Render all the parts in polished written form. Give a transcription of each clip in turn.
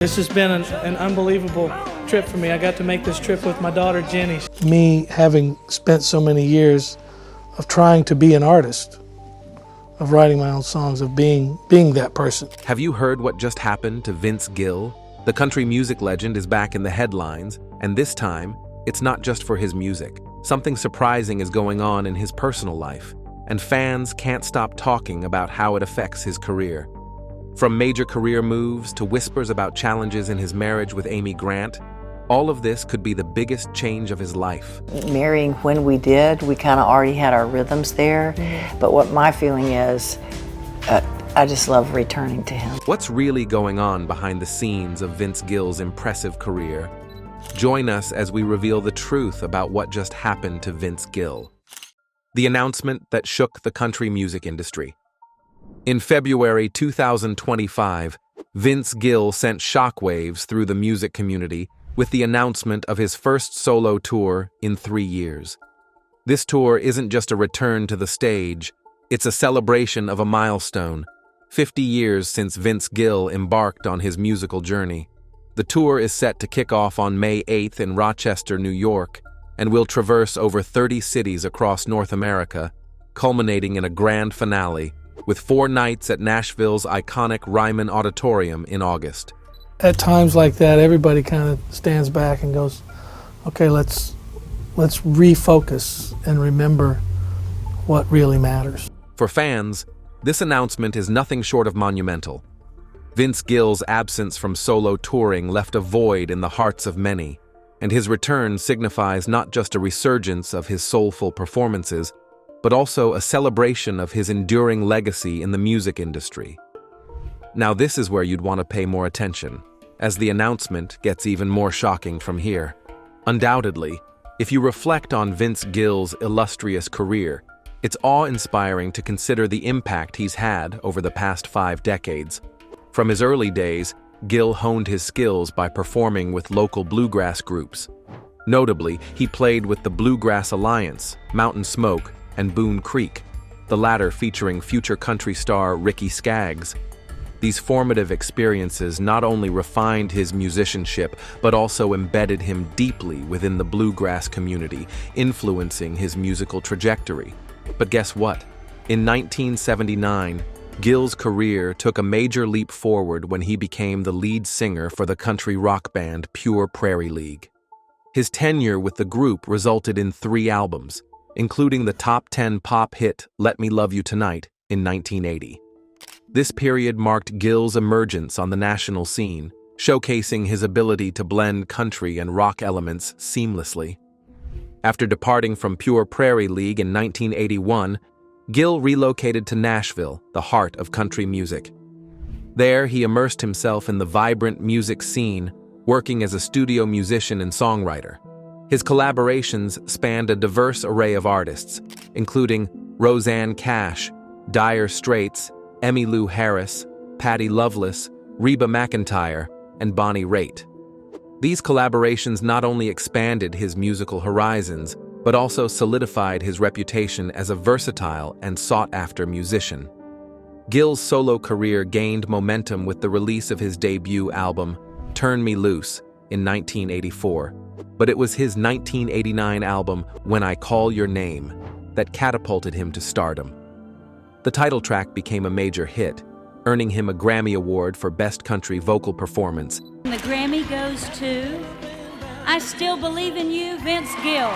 This has been an unbelievable trip for me. I got to make this trip with my daughter, Jenny. Me having spent so many years of trying to be an artist, of writing my own songs, of being that person. Have you heard what just happened to Vince Gill? The country music legend is back in the headlines, and this time, it's not just for his music. Something surprising is going on in his personal life, and fans can't stop talking about how it affects his career. From major career moves to whispers about challenges in his marriage with Amy Grant, all of this could be the biggest change of his life. Marrying when we did, we kind of already had our rhythms there, but what my feeling is, I just love returning to him. What's really going on behind the scenes of Vince Gill's impressive career? Join us as we reveal the truth about what just happened to Vince Gill. The announcement that shook the country music industry. In February 2025, Vince Gill sent shockwaves through the music community with the announcement of his first solo tour in 3 years. This tour isn't just a return to the stage, it's a celebration of a milestone, 50 years since Vince Gill embarked on his musical journey. The tour is set to kick off on May 8th in Rochester, New York, and will traverse over 30 cities across North America, culminating in a grand finale with 4 nights at Nashville's iconic Ryman Auditorium in August. At times like that, everybody kind of stands back and goes, okay, let's refocus and remember what really matters. For fans, this announcement is nothing short of monumental. Vince Gill's absence from solo touring left a void in the hearts of many, and his return signifies not just a resurgence of his soulful performances, but also a celebration of his enduring legacy in the music industry. Now this is where you'd want to pay more attention, as the announcement gets even more shocking from here. Undoubtedly, if you reflect on Vince Gill's illustrious career, it's awe-inspiring to consider the impact he's had over the past 5 decades. From his early days, Gill honed his skills by performing with local bluegrass groups. Notably, he played with the Bluegrass Alliance, Mountain Smoke, and Boone Creek, the latter featuring future country star Ricky Skaggs. These formative experiences not only refined his musicianship, but also embedded him deeply within the bluegrass community, influencing his musical trajectory. But guess what? In 1979, Gill's career took a major leap forward when he became the lead singer for the country rock band Pure Prairie League. His tenure with the group resulted in 3 albums, including the top 10 pop hit Let Me Love You Tonight in 1980. This period marked Gill's emergence on the national scene, showcasing his ability to blend country and rock elements seamlessly. After departing from Pure Prairie League in 1981, Gill relocated to Nashville, the heart of country music. There, he immersed himself in the vibrant music scene, working as a studio musician and songwriter. His collaborations spanned a diverse array of artists, including Roseanne Cash, Dire Straits, Emmylou Harris, Patti Loveless, Reba McEntire, and Bonnie Raitt. These collaborations not only expanded his musical horizons, but also solidified his reputation as a versatile and sought-after musician. Gill's solo career gained momentum with the release of his debut album, Turn Me Loose, in 1984, but it was his 1989 album, When I Call Your Name, that catapulted him to stardom. The title track became a major hit, earning him a Grammy Award for Best Country Vocal Performance. The Grammy goes to I Still Believe in You, Vince Gill.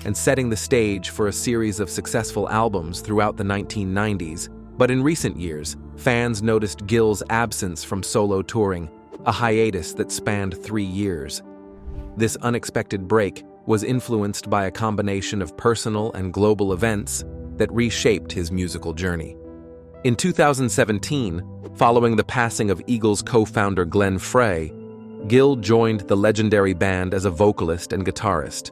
And setting the stage for a series of successful albums throughout the 1990s. But in recent years, fans noticed Gill's absence from solo touring, a hiatus that spanned 3 years. This unexpected break was influenced by a combination of personal and global events that reshaped his musical journey. In 2017, following the passing of Eagles co-founder Glenn Frey, Gill joined the legendary band as a vocalist and guitarist.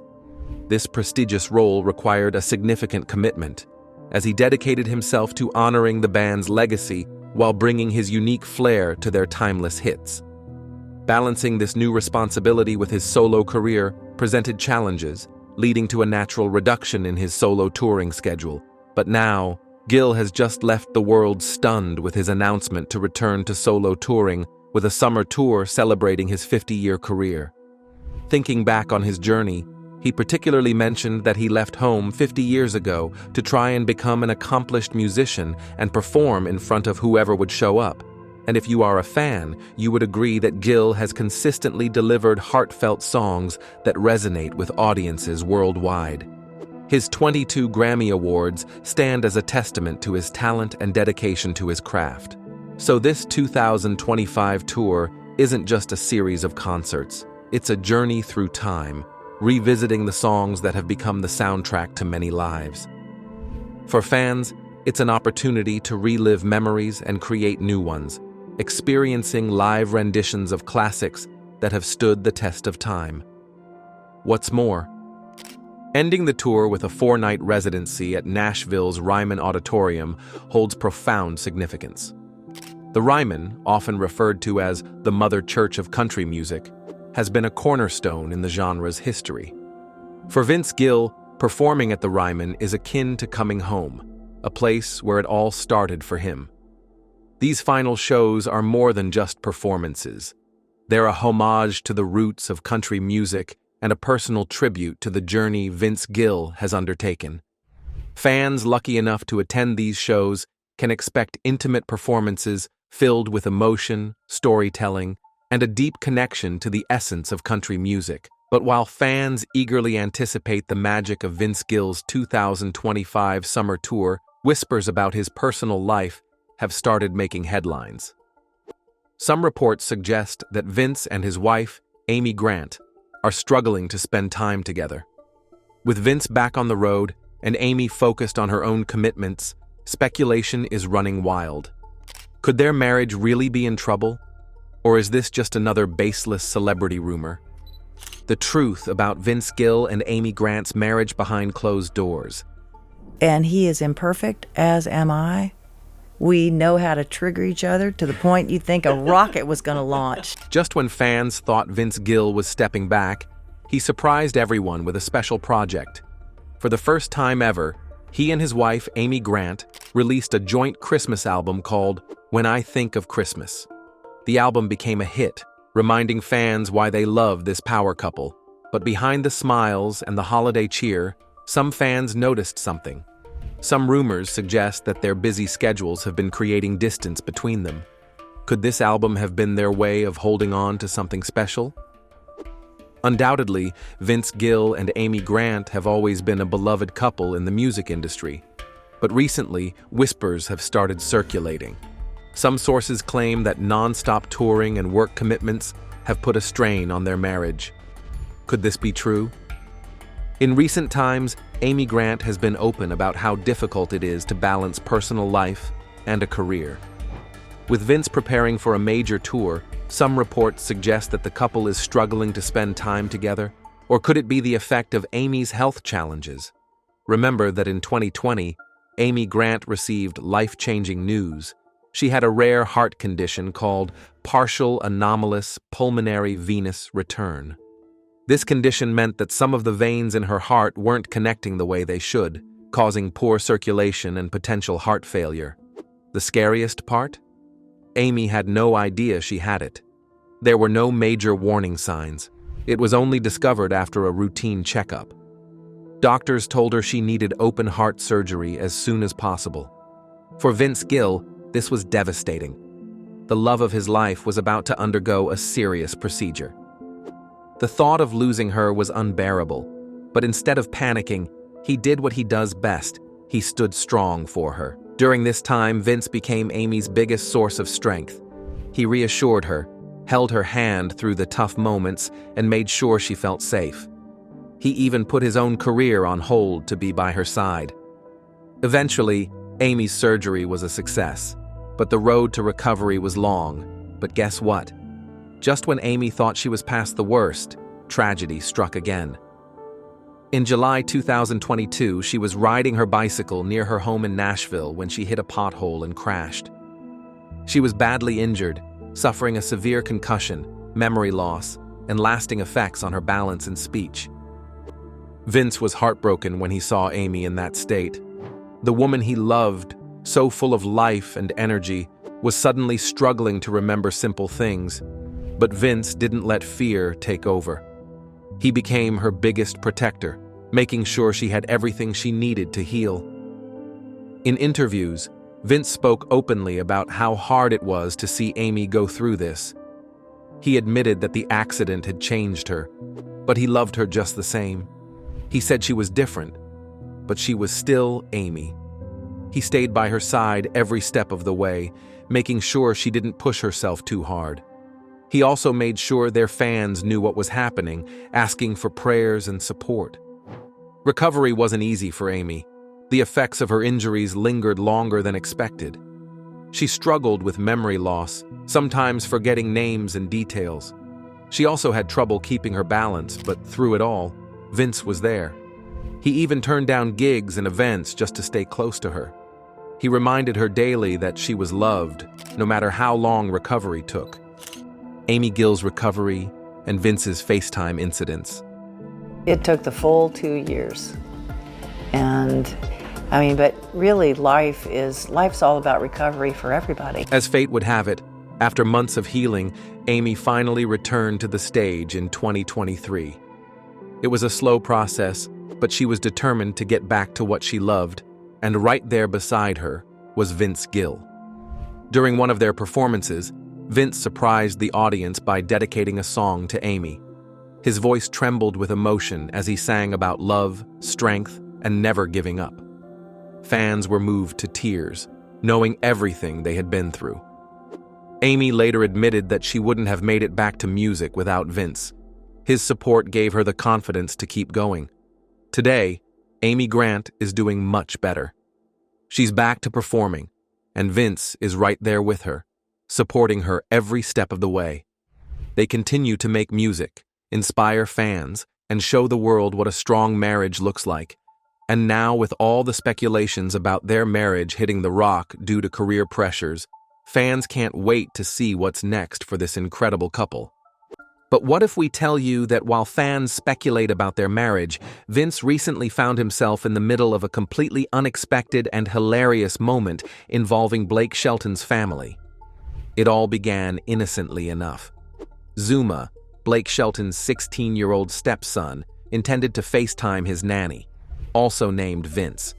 This prestigious role required a significant commitment, as he dedicated himself to honoring the band's legacy while bringing his unique flair to their timeless hits. Balancing this new responsibility with his solo career presented challenges, leading to a natural reduction in his solo touring schedule. But now, Gill has just left the world stunned with his announcement to return to solo touring with a summer tour celebrating his 50-year career. Thinking back on his journey, he particularly mentioned that he left home 50 years ago to try and become an accomplished musician and perform in front of whoever would show up. And if you are a fan, you would agree that Gill has consistently delivered heartfelt songs that resonate with audiences worldwide. His 22 Grammy Awards stand as a testament to his talent and dedication to his craft. So this 2025 tour isn't just a series of concerts. It's a journey through time, revisiting the songs that have become the soundtrack to many lives. For fans, it's an opportunity to relive memories and create new ones, experiencing live renditions of classics that have stood the test of time. What's more, ending the tour with a 4-night residency at Nashville's Ryman Auditorium holds profound significance. The Ryman, often referred to as the Mother Church of country music, has been a cornerstone in the genre's history. For Vince Gill, performing at the Ryman is akin to coming home, a place where it all started for him. These final shows are more than just performances. They're a homage to the roots of country music and a personal tribute to the journey Vince Gill has undertaken. Fans lucky enough to attend these shows can expect intimate performances filled with emotion, storytelling, and a deep connection to the essence of country music. But while fans eagerly anticipate the magic of Vince Gill's 2025 summer tour, whispers about his personal life have started making headlines. Some reports suggest that Vince and his wife, Amy Grant, are struggling to spend time together. With Vince back on the road and Amy focused on her own commitments, speculation is running wild. Could their marriage really be in trouble? Or is this just another baseless celebrity rumor? The truth about Vince Gill and Amy Grant's marriage behind closed doors. And he is imperfect, as am I. We know how to trigger each other to the point you'd think a rocket was going to launch. Just when fans thought Vince Gill was stepping back, he surprised everyone with a special project. For the first time ever, he and his wife, Amy Grant, released a joint Christmas album called When I Think of Christmas. The album became a hit, reminding fans why they love this power couple. But behind the smiles and the holiday cheer, some fans noticed something. Some rumors suggest that their busy schedules have been creating distance between them. Could this album have been their way of holding on to something special? Undoubtedly, Vince Gill and Amy Grant have always been a beloved couple in the music industry. But recently, whispers have started circulating. Some sources claim that non-stop touring and work commitments have put a strain on their marriage. Could this be true? In recent times, Amy Grant has been open about how difficult it is to balance personal life and a career. With Vince preparing for a major tour, some reports suggest that the couple is struggling to spend time together. Or could it be the effect of Amy's health challenges? Remember that in 2020, Amy Grant received life-changing news. She had a rare heart condition called partial anomalous pulmonary venous return. This condition meant that some of the veins in her heart weren't connecting the way they should, causing poor circulation and potential heart failure. The scariest part? Amy had no idea she had it. There were no major warning signs. It was only discovered after a routine checkup. Doctors told her she needed open heart surgery as soon as possible. For Vince Gill, this was devastating. The love of his life was about to undergo a serious procedure. The thought of losing her was unbearable, but instead of panicking, he did what he does best. He stood strong for her. During this time, Vince became Amy's biggest source of strength. He reassured her, held her hand through the tough moments, and made sure she felt safe. He even put his own career on hold to be by her side. Eventually, Amy's surgery was a success, but the road to recovery was long. But guess what? Just when Amy thought she was past the worst, tragedy struck again. In July 2022, she was riding her bicycle near her home in Nashville when she hit a pothole and crashed. She was badly injured, suffering a severe concussion, memory loss, and lasting effects on her balance and speech. Vince was heartbroken when he saw Amy in that state. The woman he loved, so full of life and energy, was suddenly struggling to remember simple things, but Vince didn't let fear take over. He became her biggest protector, making sure she had everything she needed to heal. In interviews, Vince spoke openly about how hard it was to see Amy go through this. He admitted that the accident had changed her, but he loved her just the same. He said she was different, but she was still Amy. He stayed by her side every step of the way, making sure she didn't push herself too hard. He also made sure their fans knew what was happening, asking for prayers and support. Recovery wasn't easy for Amy. The effects of her injuries lingered longer than expected. She struggled with memory loss, sometimes forgetting names and details. She also had trouble keeping her balance, but through it all, Vince was there. He even turned down gigs and events just to stay close to her. He reminded her daily that she was loved, no matter how long recovery took. Amy Gill's recovery and Vince's FaceTime incidents. It took the full 2 years. And but really life's all about recovery for everybody. As fate would have it, after months of healing, Amy finally returned to the stage in 2023. It was a slow process, but she was determined to get back to what she loved, and right there beside her was Vince Gill. During one of their performances, Vince surprised the audience by dedicating a song to Amy. His voice trembled with emotion as he sang about love, strength, and never giving up. Fans were moved to tears, knowing everything they had been through. Amy later admitted that she wouldn't have made it back to music without Vince. His support gave her the confidence to keep going. Today, Amy Grant is doing much better. She's back to performing, and Vince is right there with her, supporting her every step of the way. They continue to make music, inspire fans, and show the world what a strong marriage looks like. And now, with all the speculations about their marriage hitting the rock due to career pressures, fans can't wait to see what's next for this incredible couple. But what if we tell you that while fans speculate about their marriage, Vince recently found himself in the middle of a completely unexpected and hilarious moment involving Blake Shelton's family? It all began innocently enough. Zuma, Blake Shelton's 16-year-old stepson, intended to FaceTime his nanny, also named Vince.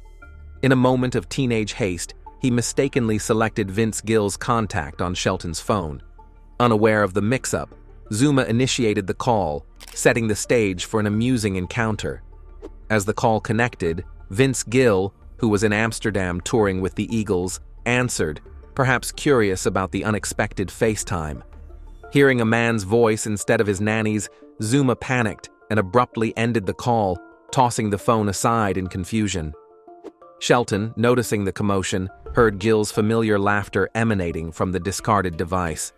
In a moment of teenage haste, he mistakenly selected Vince Gill's contact on Shelton's phone. Unaware of the mix-up, Zuma initiated the call, setting the stage for an amusing encounter. As the call connected, Vince Gill, who was in Amsterdam touring with the Eagles, answered, perhaps curious about the unexpected FaceTime. Hearing a man's voice instead of his nanny's, Zuma panicked and abruptly ended the call, tossing the phone aside in confusion. Shelton, noticing the commotion, heard Gill's familiar laughter emanating from the discarded device.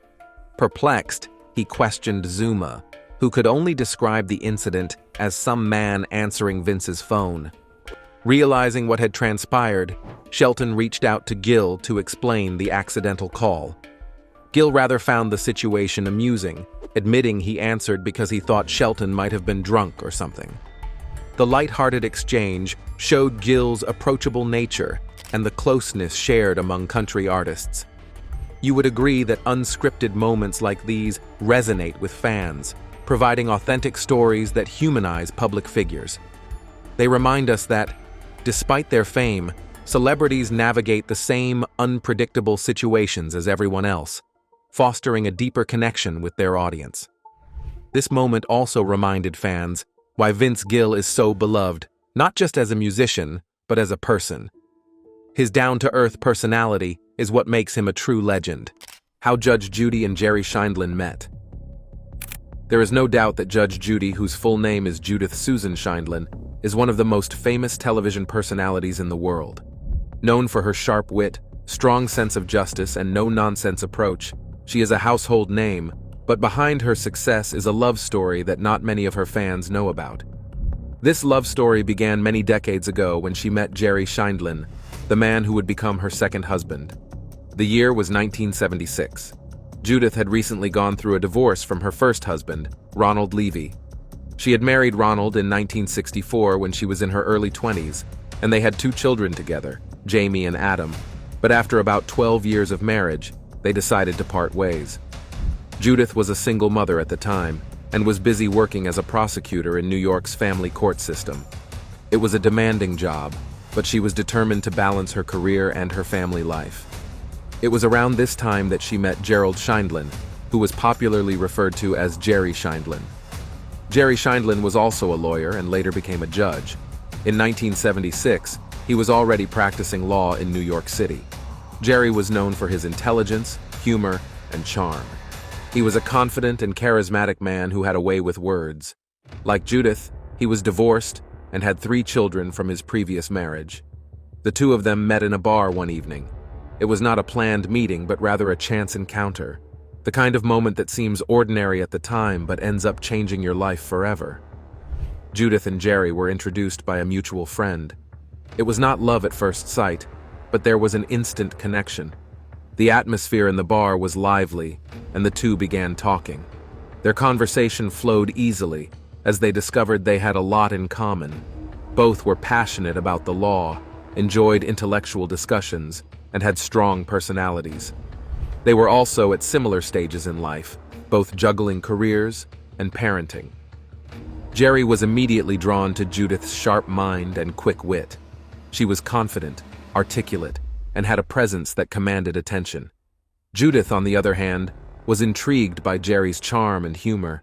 Perplexed, he questioned Zuma, who could only describe the incident as some man answering Vince's phone. Realizing what had transpired, Shelton reached out to Gill to explain the accidental call. Gill rather found the situation amusing, admitting he answered because he thought Shelton might have been drunk or something. The light-hearted exchange showed Gill's approachable nature and the closeness shared among country artists. You would agree that unscripted moments like these resonate with fans, providing authentic stories that humanize public figures. They remind us that, despite their fame, celebrities navigate the same unpredictable situations as everyone else, fostering a deeper connection with their audience. This moment also reminded fans why Vince Gill is so beloved, not just as a musician, but as a person. His down-to-earth personality is what makes him a true legend. How Judge Judy and Jerry Scheindlin met. There is no doubt that Judge Judy, whose full name is Judith Susan Scheindlin, is one of the most famous television personalities in the world. Known for her sharp wit, strong sense of justice, and no-nonsense approach, she is a household name, but behind her success is a love story that not many of her fans know about. This love story began many decades ago when she met Jerry Scheindlin, the man who would become her second husband. The year was 1976. Judith had recently gone through a divorce from her first husband, Ronald Levy. She had married Ronald in 1964 when she was in her early 20s, and they had 2 children together, Jamie and Adam. But after about 12 years of marriage, they decided to part ways. Judith was a single mother at the time and was busy working as a prosecutor in New York's family court system. It was a demanding job, but she was determined to balance her career and her family life. It was around this time that she met Gerald Scheindlin, who was popularly referred to as Jerry Scheindlin. Jerry Scheindlin was also a lawyer and later became a judge. In 1976, he was already practicing law in New York City. Jerry was known for his intelligence, humor, and charm. He was a confident and charismatic man who had a way with words. Like Judith, he was divorced and had 3 children from his previous marriage. The two of them met in a bar one evening. It was not a planned meeting, but rather a chance encounter. The kind of moment that seems ordinary at the time but ends up changing your life forever. Judith and Jerry were introduced by a mutual friend. It was not love at first sight, but there was an instant connection. The atmosphere in the bar was lively, and the two began talking. Their conversation flowed easily, as they discovered they had a lot in common. Both were passionate about the law, enjoyed intellectual discussions, and had strong personalities. They were also at similar stages in life, both juggling careers and parenting. Jerry was immediately drawn to Judith's sharp mind and quick wit. She was confident, articulate, and had a presence that commanded attention. Judith, on the other hand, was intrigued by Jerry's charm and humor.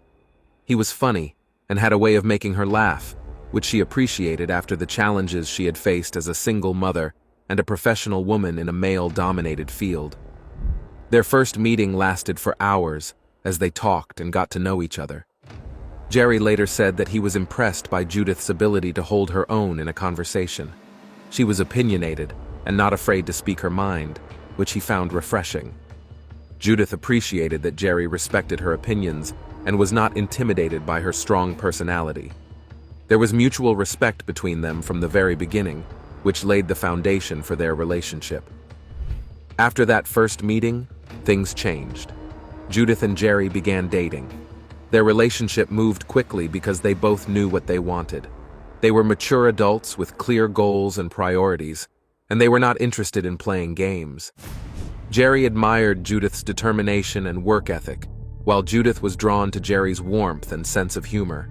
He was funny and had a way of making her laugh, which she appreciated after the challenges she had faced as a single mother and a professional woman in a male-dominated field. Their first meeting lasted for hours as they talked and got to know each other. Jerry later said that he was impressed by Judith's ability to hold her own in a conversation. She was opinionated and not afraid to speak her mind, which he found refreshing. Judith appreciated that Jerry respected her opinions and was not intimidated by her strong personality. There was mutual respect between them from the very beginning, which laid the foundation for their relationship. After that first meeting, things changed. Judith and Jerry began dating. Their relationship moved quickly because they both knew what they wanted. They were mature adults with clear goals and priorities, and they were not interested in playing games. Jerry admired Judith's determination and work ethic, while Judith was drawn to Jerry's warmth and sense of humor.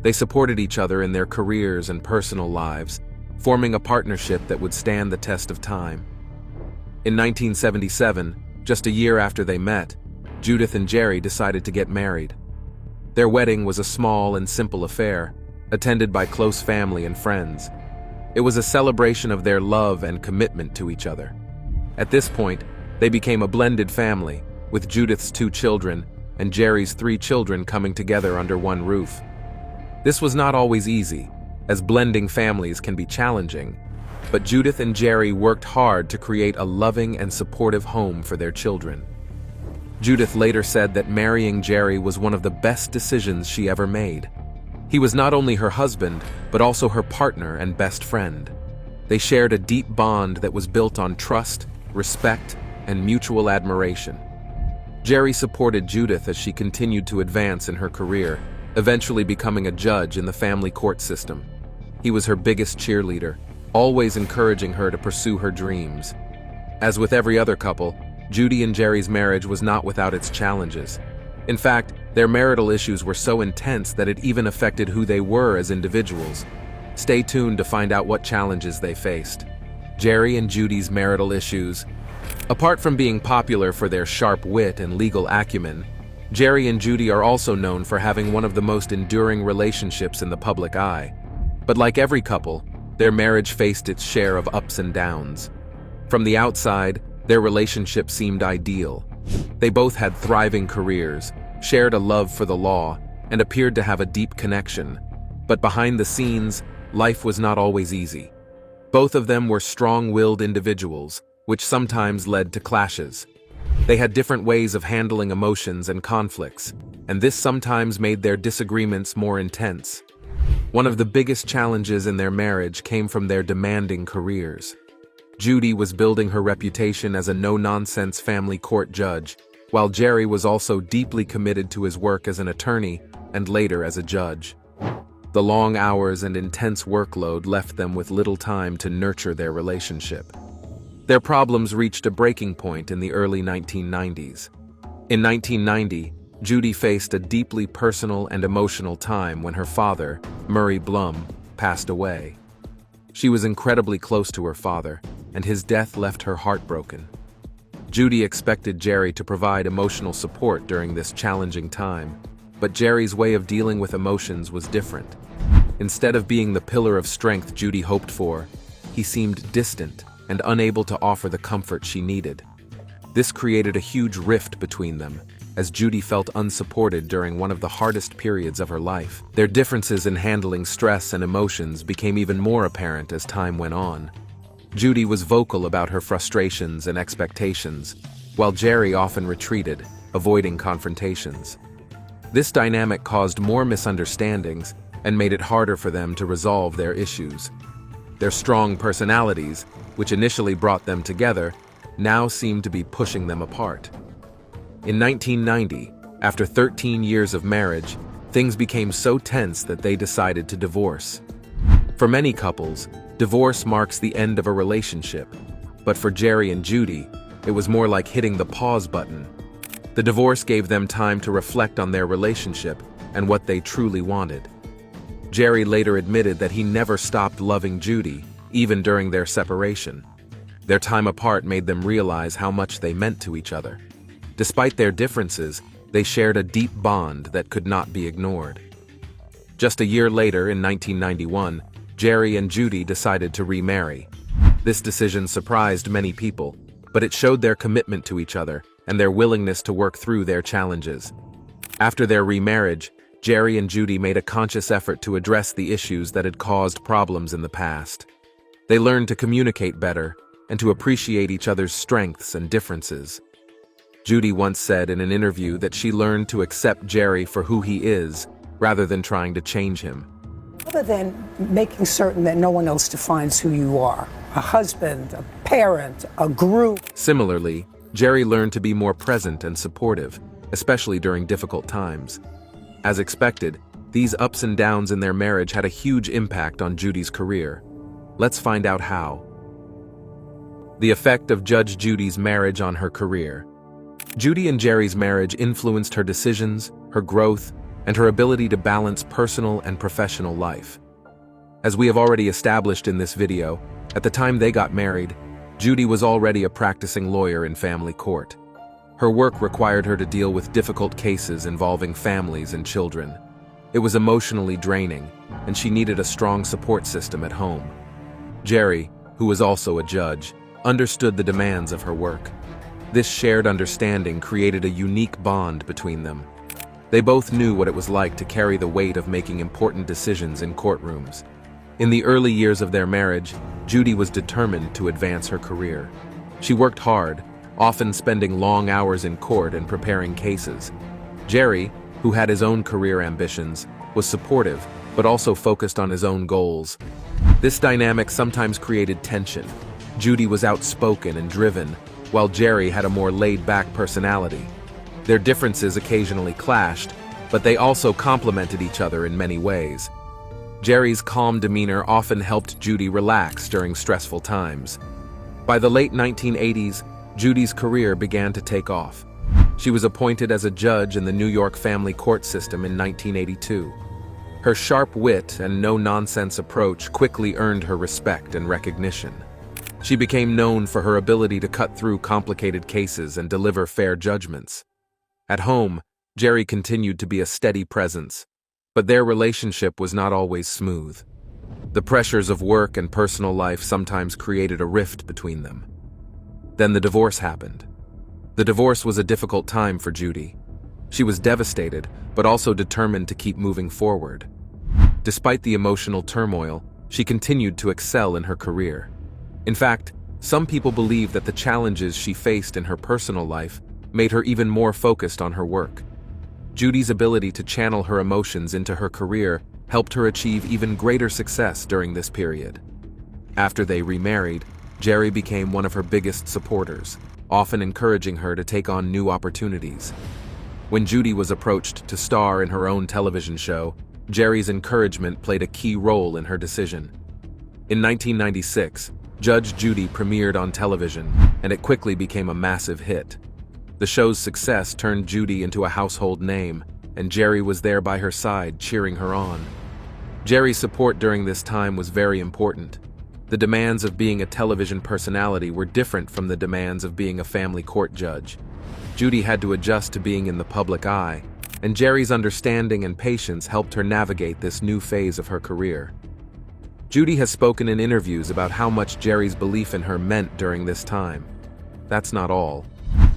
They supported each other in their careers and personal lives, forming a partnership that would stand the test of time. In 1977, just a year after they met, Judith and Jerry decided to get married. Their wedding was a small and simple affair, attended by close family and friends. It was a celebration of their love and commitment to each other. At this point, they became a blended family, with Judith's 2 children and Jerry's 3 children coming together under one roof. This was not always easy, as blending families can be challenging, but Judith and Jerry worked hard to create a loving and supportive home for their children. Judith later said that marrying Jerry was one of the best decisions she ever made. He was not only her husband, but also her partner and best friend. They shared a deep bond that was built on trust, respect, and mutual admiration. Jerry supported Judith as she continued to advance in her career, eventually becoming a judge in the family court system. He was her biggest cheerleader, always encouraging her to pursue her dreams. As with every other couple, Judy and Jerry's marriage was not without its challenges. In fact, their marital issues were so intense that it even affected who they were as individuals. Stay tuned to find out what challenges they faced. Jerry and Judy's marital issues. Apart from being popular for their sharp wit and legal acumen, Jerry and Judy are also known for having one of the most enduring relationships in the public eye. But like every couple, their marriage faced its share of ups and downs. From the outside, their relationship seemed ideal. They both had thriving careers, shared a love for the law, and appeared to have a deep connection. But behind the scenes, life was not always easy. Both of them were strong-willed individuals, which sometimes led to clashes. They had different ways of handling emotions and conflicts, and this sometimes made their disagreements more intense. One of the biggest challenges in their marriage came from their demanding careers. Judy was building her reputation as a no-nonsense family court judge, while Jerry was also deeply committed to his work as an attorney and later as a judge. The long hours and intense workload left them with little time to nurture their relationship. Their problems reached a breaking point in the early 1990s. In 1990, Judy faced a deeply personal and emotional time when her father, Murray Blum, passed away. She was incredibly close to her father, and his death left her heartbroken. Judy expected Jerry to provide emotional support during this challenging time, but Jerry's way of dealing with emotions was different. Instead of being the pillar of strength Judy hoped for, he seemed distant and unable to offer the comfort she needed. This created a huge rift between them, as Judy felt unsupported during one of the hardest periods of her life. Their differences in handling stress and emotions became even more apparent as time went on. Judy was vocal about her frustrations and expectations, while Jerry often retreated, avoiding confrontations. This dynamic caused more misunderstandings and made it harder for them to resolve their issues. Their strong personalities, which initially brought them together, now seemed to be pushing them apart. In 1990, after 13 years of marriage, things became so tense that they decided to divorce. For many couples, divorce marks the end of a relationship, but for Jerry and Judy, it was more like hitting the pause button. The divorce gave them time to reflect on their relationship and what they truly wanted. Jerry later admitted that he never stopped loving Judy, even during their separation. Their time apart made them realize how much they meant to each other. Despite their differences, they shared a deep bond that could not be ignored. Just a year later, in 1991, Jerry and Judy decided to remarry. This decision surprised many people, but it showed their commitment to each other and their willingness to work through their challenges. After their remarriage, Jerry and Judy made a conscious effort to address the issues that had caused problems in the past. They learned to communicate better and to appreciate each other's strengths and differences. Judy once said in an interview that she learned to accept Jerry for who he is, rather than trying to change him. Other than making certain that no one else defines who you are, a husband, a parent, a group. Similarly, Jerry learned to be more present and supportive, especially during difficult times. As expected, these ups and downs in their marriage had a huge impact on Judy's career. Let's find out how. The effect of Judge Judy's marriage on her career. Judy and Jerry's marriage influenced her decisions, her growth, and her ability to balance personal and professional life. As we have already established in this video, at the time they got married, Judy was already a practicing lawyer in family court. Her work required her to deal with difficult cases involving families and children. It was emotionally draining, and she needed a strong support system at home. Jerry, who was also a judge, understood the demands of her work. This shared understanding created a unique bond between them. They both knew what it was like to carry the weight of making important decisions in courtrooms. In the early years of their marriage, Judy was determined to advance her career. She worked hard, often spending long hours in court and preparing cases. Jerry, who had his own career ambitions, was supportive, but also focused on his own goals. This dynamic sometimes created tension. Judy was outspoken and driven, while Jerry had a more laid-back personality. Their differences occasionally clashed, but they also complemented each other in many ways. Jerry's calm demeanor often helped Judy relax during stressful times. By the late 1980s, Judy's career began to take off. She was appointed as a judge in the New York family court system in 1982. Her sharp wit and no-nonsense approach quickly earned her respect and recognition. She became known for her ability to cut through complicated cases and deliver fair judgments. At home, Jerry continued to be a steady presence, but their relationship was not always smooth. The pressures of work and personal life sometimes created a rift between them. Then the divorce happened. The divorce was a difficult time for Judy. She was devastated, but also determined to keep moving forward. Despite the emotional turmoil, she continued to excel in her career. In fact, some people believe that the challenges she faced in her personal life made her even more focused on her work. Judy's ability to channel her emotions into her career helped her achieve even greater success during this period. After they remarried, Jerry became one of her biggest supporters, often encouraging her to take on new opportunities. When Judy was approached to star in her own television show, Jerry's encouragement played a key role in her decision. In 1996, Judge Judy premiered on television, and it quickly became a massive hit. The show's success turned Judy into a household name, and Jerry was there by her side, cheering her on. Jerry's support during this time was very important. The demands of being a television personality were different from the demands of being a family court judge. Judy had to adjust to being in the public eye, and Jerry's understanding and patience helped her navigate this new phase of her career. Judy has spoken in interviews about how much Jerry's belief in her meant during this time. That's not all.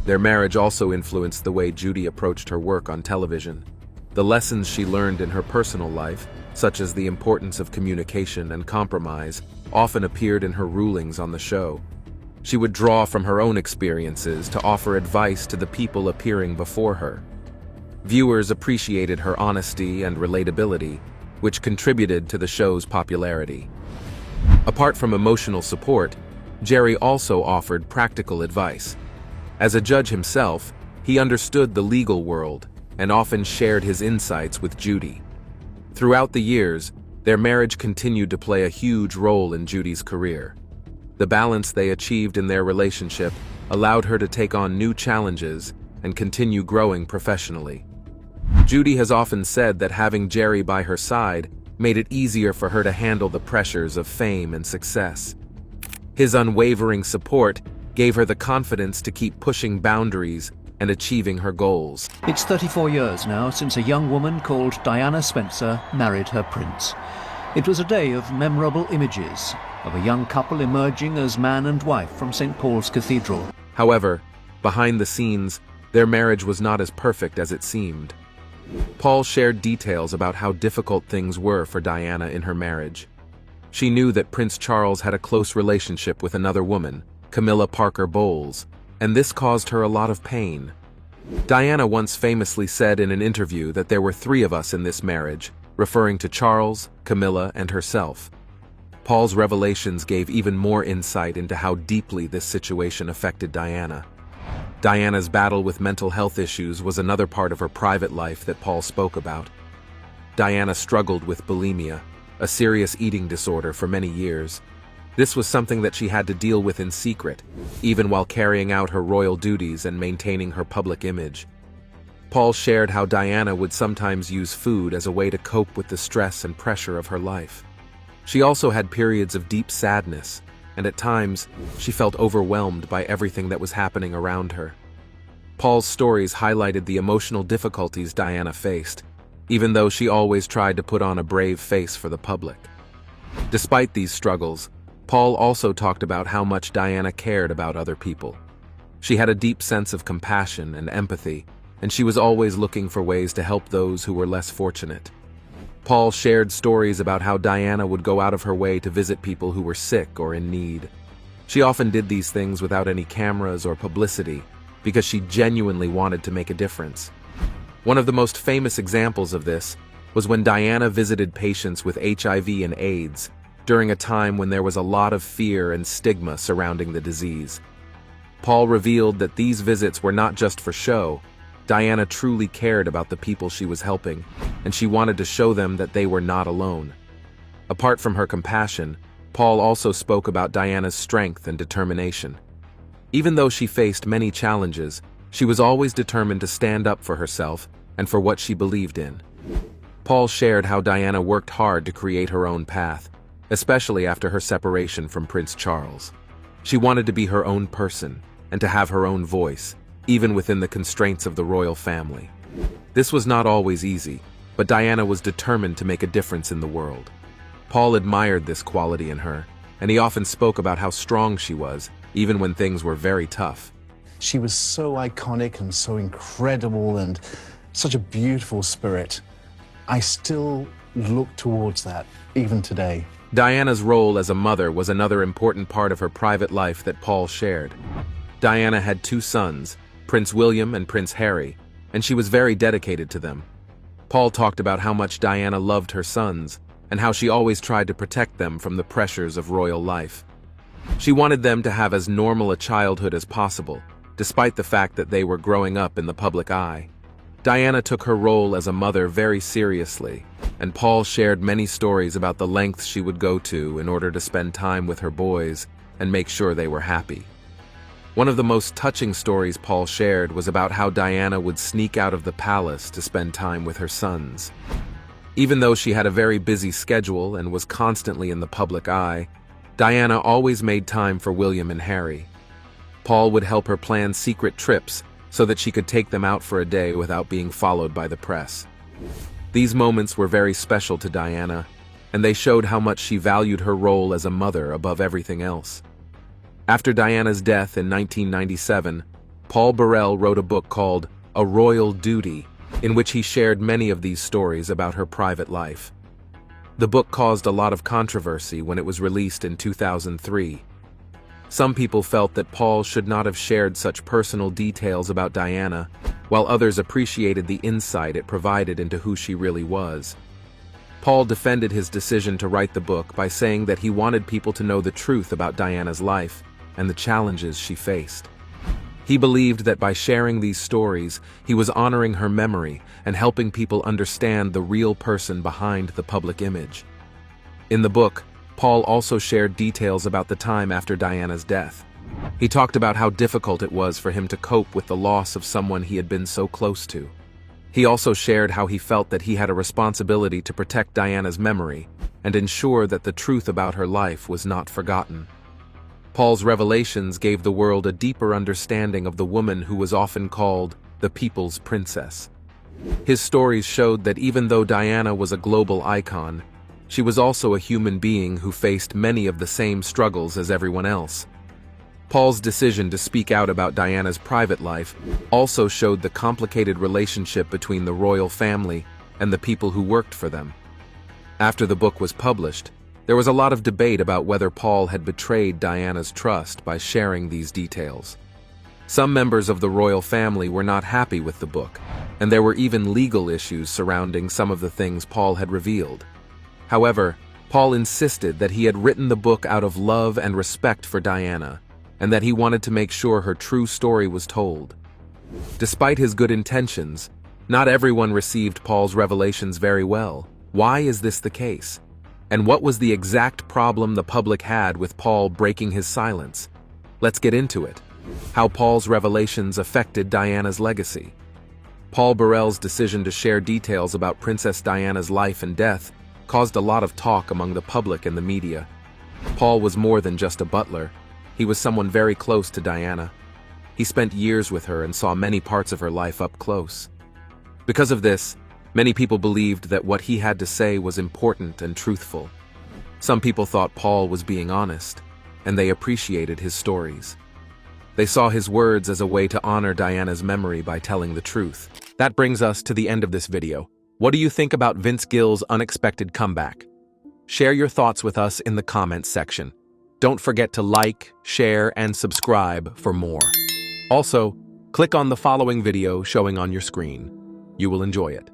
Their marriage also influenced the way Judy approached her work on television. The lessons she learned in her personal life, such as the importance of communication and compromise, often appeared in her rulings on the show. She would draw from her own experiences to offer advice to the people appearing before her. Viewers appreciated her honesty and relatability, which contributed to the show's popularity. Apart from emotional support, Jerry also offered practical advice. As a judge himself, he understood the legal world and often shared his insights with Judy. Throughout the years, their marriage continued to play a huge role in Judy's career. The balance they achieved in their relationship allowed her to take on new challenges and continue growing professionally. Judy has often said that having Jerry by her side made it easier for her to handle the pressures of fame and success. His unwavering support gave her the confidence to keep pushing boundaries and achieving her goals. It's 34 years now since a young woman called Diana Spencer married her prince. It was a day of memorable images, of a young couple emerging as man and wife from St. Paul's Cathedral. However, behind the scenes, their marriage was not as perfect as it seemed. Paul shared details about how difficult things were for Diana in her marriage. She knew that Prince Charles had a close relationship with another woman, Camilla Parker Bowles, and this caused her a lot of pain. Diana once famously said in an interview that there were 3 of us in this marriage, referring to Charles, Camilla, and herself. Paul's revelations gave even more insight into how deeply this situation affected Diana. Diana's battle with mental health issues was another part of her private life that Paul spoke about. Diana struggled with bulimia, a serious eating disorder, for many years. This was something that she had to deal with in secret, even while carrying out her royal duties and maintaining her public image. Paul shared how Diana would sometimes use food as a way to cope with the stress and pressure of her life. She also had periods of deep sadness, and at times, she felt overwhelmed by everything that was happening around her. Paul's stories highlighted the emotional difficulties Diana faced, even though she always tried to put on a brave face for the public. Despite these struggles, Paul also talked about how much Diana cared about other people. She had a deep sense of compassion and empathy, and she was always looking for ways to help those who were less fortunate. Paul shared stories about how Diana would go out of her way to visit people who were sick or in need. She often did these things without any cameras or publicity because she genuinely wanted to make a difference. One of the most famous examples of this was when Diana visited patients with HIV and AIDS during a time when there was a lot of fear and stigma surrounding the disease. Paul revealed that these visits were not just for show. Diana truly cared about the people she was helping, and she wanted to show them that they were not alone. Apart from her compassion, Paul also spoke about Diana's strength and determination. Even though she faced many challenges, she was always determined to stand up for herself and for what she believed in. Paul shared how Diana worked hard to create her own path, especially after her separation from Prince Charles. She wanted to be her own person and to have her own voice, even within the constraints of the royal family. This was not always easy, but Diana was determined to make a difference in the world. Paul admired this quality in her, and he often spoke about how strong she was, even when things were very tough. She was so iconic and so incredible and such a beautiful spirit. I still look towards that, even today. Diana's role as a mother was another important part of her private life that Paul shared. Diana had 2 sons, Prince William and Prince Harry, and she was very dedicated to them. Paul talked about how much Diana loved her sons, and how she always tried to protect them from the pressures of royal life. She wanted them to have as normal a childhood as possible, despite the fact that they were growing up in the public eye. Diana took her role as a mother very seriously, and Paul shared many stories about the lengths she would go to in order to spend time with her boys and make sure they were happy. One of the most touching stories Paul shared was about how Diana would sneak out of the palace to spend time with her sons. Even though she had a very busy schedule and was constantly in the public eye, Diana always made time for William and Harry. Paul would help her plan secret trips so that she could take them out for a day without being followed by the press. These moments were very special to Diana, and they showed how much she valued her role as a mother above everything else. After Diana's death in 1997, Paul Burrell wrote a book called A Royal Duty, in which he shared many of these stories about her private life. The book caused a lot of controversy when it was released in 2003. Some people felt that Paul should not have shared such personal details about Diana, while others appreciated the insight it provided into who she really was. Paul defended his decision to write the book by saying that he wanted people to know the truth about Diana's life and the challenges she faced. He believed that by sharing these stories, he was honoring her memory and helping people understand the real person behind the public image. In the book, Paul also shared details about the time after Diana's death. He talked about how difficult it was for him to cope with the loss of someone he had been so close to. He also shared how he felt that he had a responsibility to protect Diana's memory and ensure that the truth about her life was not forgotten. Paul's revelations gave the world a deeper understanding of the woman who was often called the People's Princess. His stories showed that even though Diana was a global icon, she was also a human being who faced many of the same struggles as everyone else. Paul's decision to speak out about Diana's private life also showed the complicated relationship between the royal family and the people who worked for them. After the book was published, there was a lot of debate about whether Paul had betrayed Diana's trust by sharing these details. Some members of the royal family were not happy with the book, and there were even legal issues surrounding some of the things Paul had revealed. However, Paul insisted that he had written the book out of love and respect for Diana, and that he wanted to make sure her true story was told. Despite his good intentions, not everyone received Paul's revelations very well. Why is this the case? And what was the exact problem the public had with Paul breaking his silence? Let's get into it. How Paul's revelations affected Diana's legacy. Paul Burrell's decision to share details about Princess Diana's life and death caused a lot of talk among the public and the media. Paul was more than just a butler. He was someone very close to Diana. He spent years with her and saw many parts of her life up close. Because of this, many people believed that what he had to say was important and truthful. Some people thought Paul was being honest, and they appreciated his stories. They saw his words as a way to honor Diana's memory by telling the truth. That brings us to the end of this video. What do you think about Vince Gill's unexpected comeback? Share your thoughts with us in the comments section. Don't forget to like, share, and subscribe for more. Also, click on the following video showing on your screen. You will enjoy it.